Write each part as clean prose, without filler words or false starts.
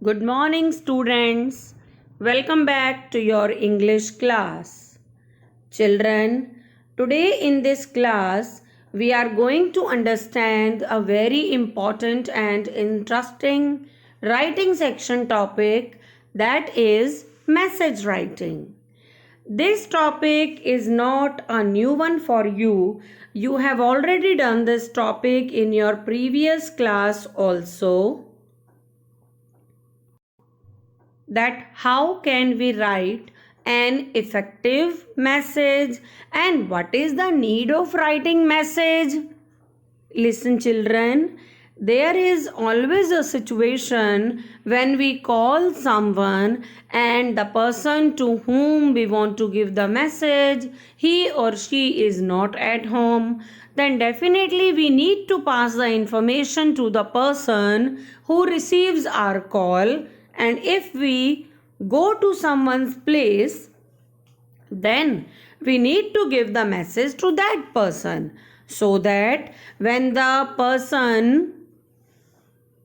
Good morning, students. Welcome back to your English class. Children, today in this class, we are going to understand a very important and interesting writing section topic, that is message writing. This topic is not a new one for you. You have already done this topic in your previous class also. That how can we write an effective message and what is the need of writing message. Listen children, there is always a situation when we call someone and the person to whom we want to give the message, he or she is not at home. Then definitely we need to pass the information to the person who receives our call, and if we go to someone's place, then we need to give the message to that person, so that when the person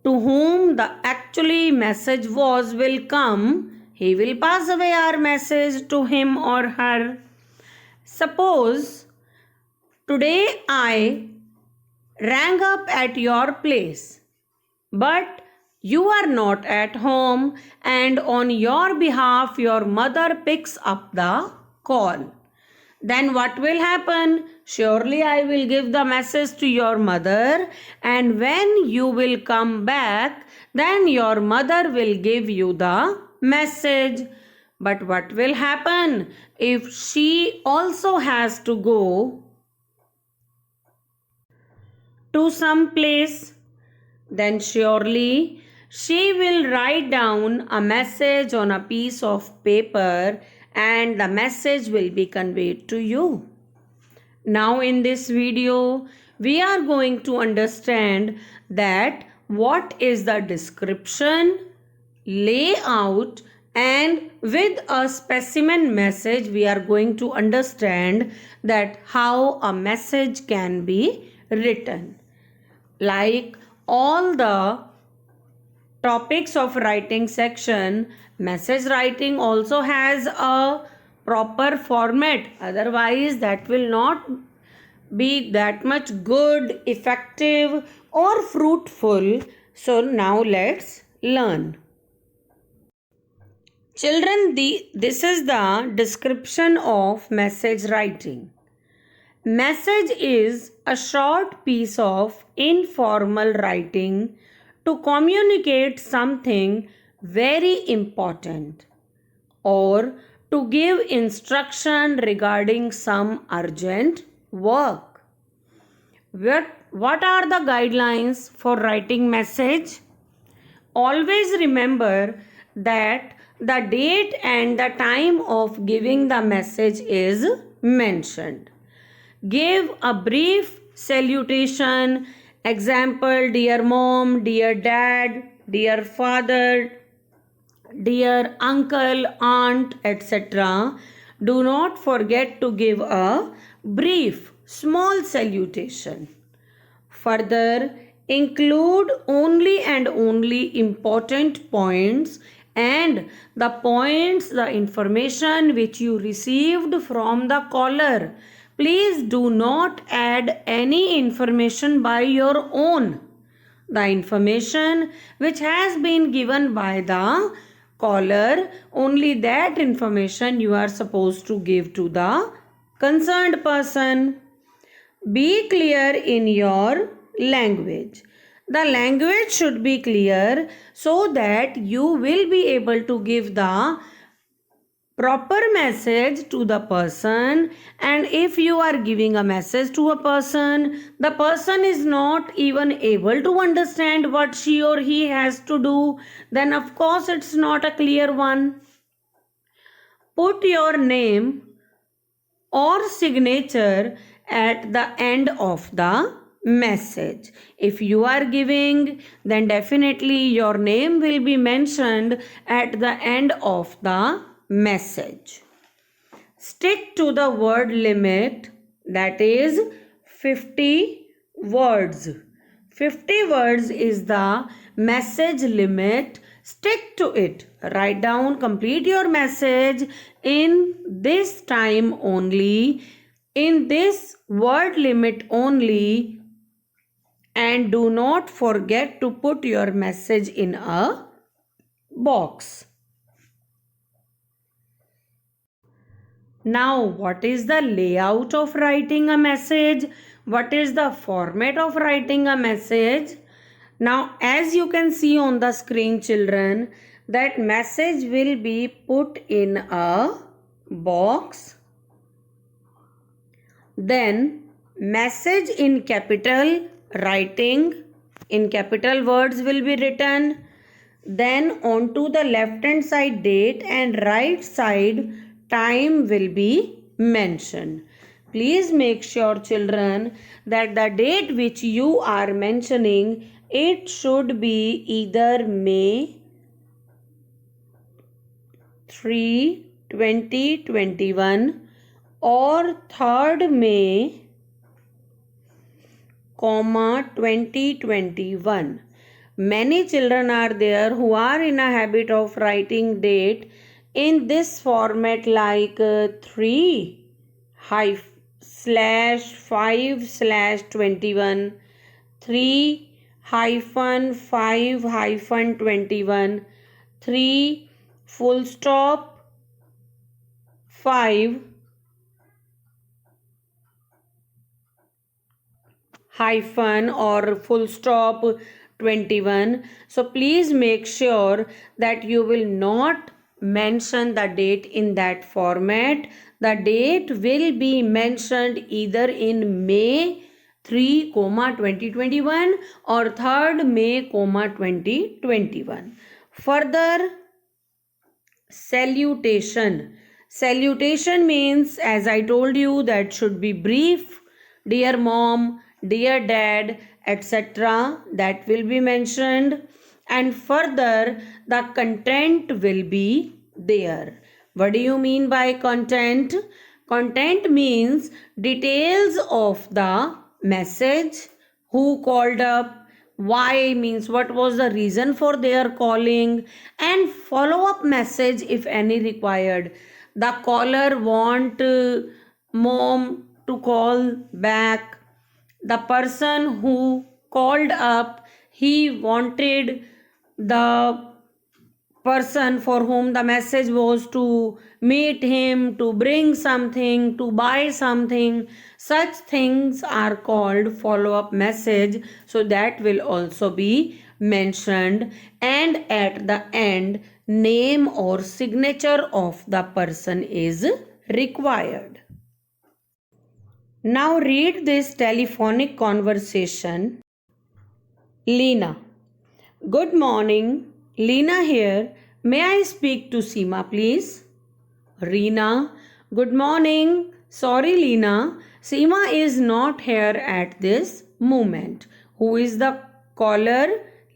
to whom the actually message was will come, he will pass away our message to him or her. Suppose today I rang up at your place, but you are not at home, and on your behalf your mother picks up the call. Then what will happen? Surely I will give the message to your mother, and when you will come back, then your mother will give you the message. But what will happen if she also has to go to some place? Then surely she will write down a message on a piece of paper and the message will be conveyed to you. Now in this video, we are going to understand that what is the description, layout, and with a specimen message we are going to understand that how a message can be written. Like all the topics of writing section, message writing also has a proper format, otherwise that will not be that much good, effective or fruitful. So now let's learn. Children, this is the description of message writing. Message is a short piece of informal writing to communicate something very important or to give instruction regarding some urgent work. What are the guidelines for writing message? Always remember that the date and the time of giving the message is mentioned. Give a brief salutation. Example, dear mom, dear dad, dear father, dear uncle, aunt, etc. Do not forget to give a brief, small salutation. Further, include only and only important points and the information which you received from the caller. Please do not add any information by your own. The information which has been given by the caller, only that information you are supposed to give to the concerned person. Be clear in your language. The language should be clear so that you will be able to give the proper message to the person. And if you are giving a message to a person, the person is not even able to understand what she or he has to do, then of course it's not a clear one. Put your name or signature at the end of the message. If you are giving, then definitely your name will be mentioned at the end of the message. Stick to the word limit, that is 50 words. 50 words is the message limit Stick to it. Write down, complete your message in this time only, in this word limit only, and do not forget to put your message in a box. Now, what is the layout of writing a message? What is the format of writing a message? Now, as you can see on the screen, children, that message will be put in a box. Then, message in capital writing, in capital words will be written. Then, onto the left hand side, date, and right side, time will be mentioned. Please make sure, children, that the date which you are mentioning, it should be either May 3, 2021 or 3rd May, 2021. Many children are there who are in a habit of writing date in this format like 3/5/21, 3-5-21, 3 full stop 5 hyphen or full stop 21. So please make sure that you will not mention the date in that format. The date will be mentioned either in May 3, 2021 or 3rd May, 2021. Further, salutation. Salutation means, as I told you, that should be brief. Dear mom, dear dad, etc. That will be mentioned. And further, the content will be there. What do you mean by content? Content means details of the message, who called up, why means what was the reason for their calling, and follow up message if any required. The caller want mom to call back. The person who called up, he wanted the person for whom the message was to meet him, to bring something, to buy something. Such things are called follow-up message. So that will also be mentioned. And at the end, name or signature of the person is required. Now read this telephonic conversation. Lena. Good morning. Lena here. May I speak to Seema, please? Reena. Good morning. Sorry, Lena. Seema is not here at this moment. Who is the caller?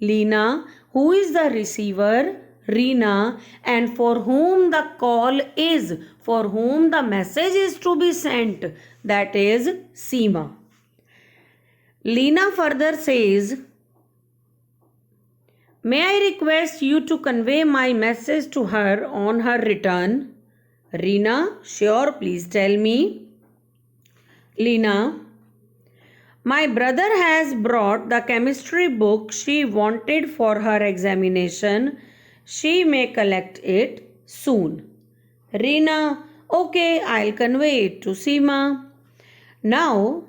Lena. Who is the receiver? Reena. And for whom the call is, for whom the message is to be sent, that is Seema. Lena further says, may I request you to convey my message to her on her return? Reena, sure, please tell me. Lena, my brother has brought the chemistry book she wanted for her examination. She may collect it soon. Reena, okay, I'll convey it to Seema. Now,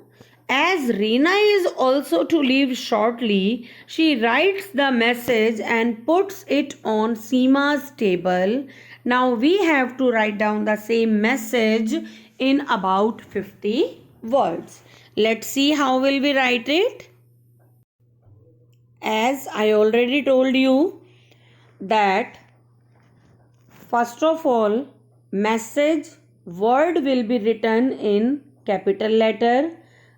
as Reena is also to leave shortly, she writes the message and puts it on Seema's table. Now we have to write down the same message in about 50 words. Let's see how will we write it. As I already told you that first of all, message word will be written in capital letter.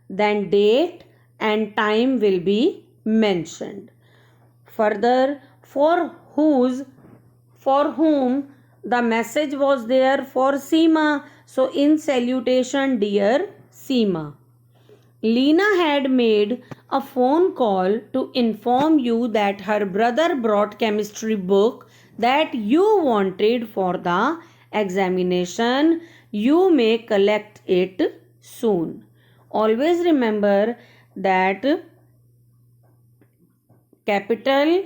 Then date and time will be mentioned. Further, for whom the message was there, for Seema. So in salutation, dear Seema. Lena had made a phone call to inform you that her brother brought chemistry book that you wanted for the examination. You may collect it soon. Always remember that capital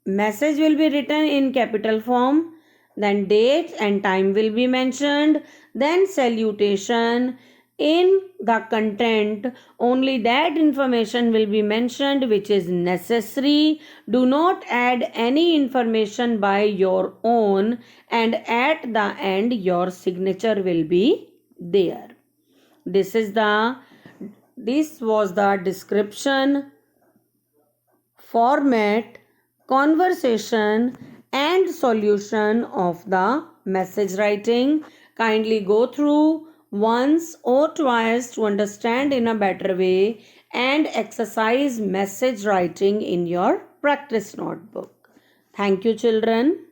message will be written in capital form, then date and time will be mentioned, then salutation. In the content, only that information will be mentioned which is necessary. Do not add any information by your own, and at the end your signature will be there. This was the description, format, conversation and solution of the message writing. Kindly go through once or twice to understand in a better way and exercise message writing in your practice notebook. Thank you, children.